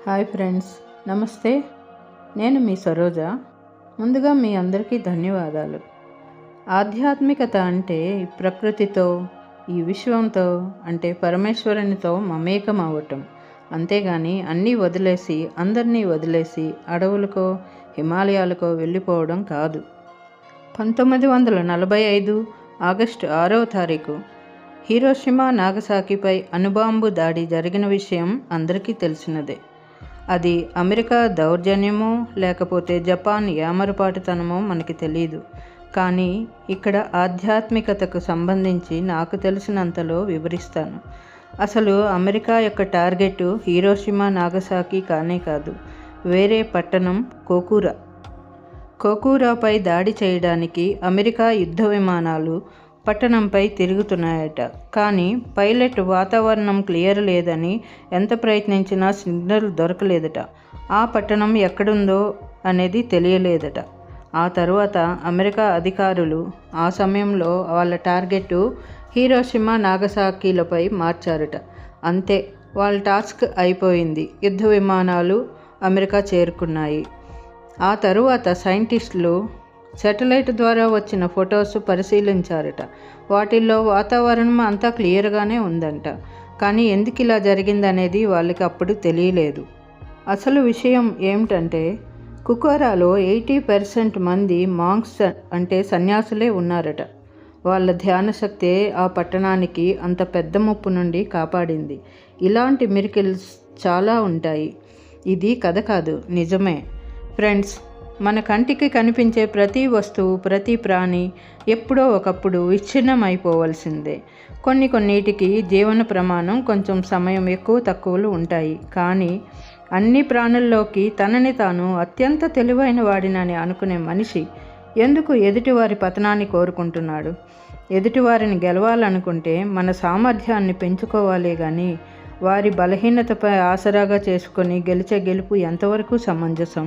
Hi friends, నమస్తే. నేను మీ సరోజ. ముందుగా మీ అందరికీ ధన్యవాదాలు. ఆధ్యాత్మికత అంటే ప్రకృతితో, ఈ విశ్వంతో, అంటే పరమేశ్వరునితో మమేకం అవ్వటం. అంతేగాని అన్నీ వదిలేసి, అందరినీ వదిలేసి అడవులకో హిమాలయాలకో వెళ్ళిపోవడం కాదు. 1945 ఆగస్టు 6వ తారీఖు హీరోషిమా నాగసాకిపై అణుబాంబు దాడి జరిగిన విషయం అందరికీ తెలిసినదే. అది అమెరికా దౌర్జన్యమో లేకపోతే జపాన్ యామరపాటుతనమో మనకి తెలియదు. కానీ ఇక్కడ ఆధ్యాత్మికతకు సంబంధించి నాకు తెలిసినంతలో వివరిస్తాను. అసలు అమెరికా యొక్క టార్గెట్ హీరోషిమా నాగసాకి కానే కాదు, వేరే పట్టణం కోకూరాపై దాడి చేయడానికి అమెరికా యుద్ధ విమానాలు పట్టణంపై తిరుగుతున్నాయట. కానీ పైలట్ వాతావరణం క్లియర్ లేదని ఎంత ప్రయత్నించినా సిగ్నల్ దొరకలేదట. ఆ పట్టణం ఎక్కడుందో అనేది తెలియలేదట. ఆ తర్వాత అమెరికా అధికారులు ఆ సమయంలో వాళ్ళ టార్గెట్ హీరోషిమా నాగసాకిలపై మార్చారట. అంతే, వాళ్ళ టాస్క్ అయిపోయింది. యుద్ధ విమానాలు అమెరికా చేరుకున్నాయి. ఆ తరువాత సైంటిస్టులు శాటిలైట్ ద్వారా వచ్చిన ఫొటోస్ పరిశీలించారట. వాటిల్లో వాతావరణం అంతా క్లియర్గానే ఉందంట. కానీ ఎందుకు ఇలా జరిగిందనేది వాళ్ళకి అప్పుడు తెలియలేదు. అసలు విషయం ఏమిటంటే, కుకోరాలో 80% మంది మాంక్స్ అంటే సన్యాసులే ఉన్నారట. వాళ్ళ ధ్యానశక్తే ఆ పట్టణానికి అంత పెద్ద ముప్పు నుండి కాపాడింది. ఇలాంటి మిరకిల్స్ చాలా ఉంటాయి. ఇది కథ కాదు, నిజమే. ఫ్రెండ్స్, మన కంటికి కనిపించే ప్రతి వస్తువు, ప్రతి ప్రాణి ఎప్పుడో ఒకప్పుడు విచ్ఛిన్నమైపోవలసిందే. కొన్నిటికి జీవన ప్రమాణం కొంచెం సమయం ఎక్కువ తక్కువలు ఉంటాయి. కానీ అన్ని ప్రాణుల్లోకి తనని తాను అత్యంత తెలివైన వాడినని అనుకునే మనిషి ఎందుకు ఎదుటివారి పతనాన్ని కోరుకుంటున్నాడు? ఎదుటివారిని గెలవాలనుకుంటే మన సామర్థ్యాన్ని పెంచుకోవాలే కానీ వారి బలహీనతపై ఆసరాగా చేసుకొని గెలిచే గెలుపు ఎంతవరకు సమంజసం?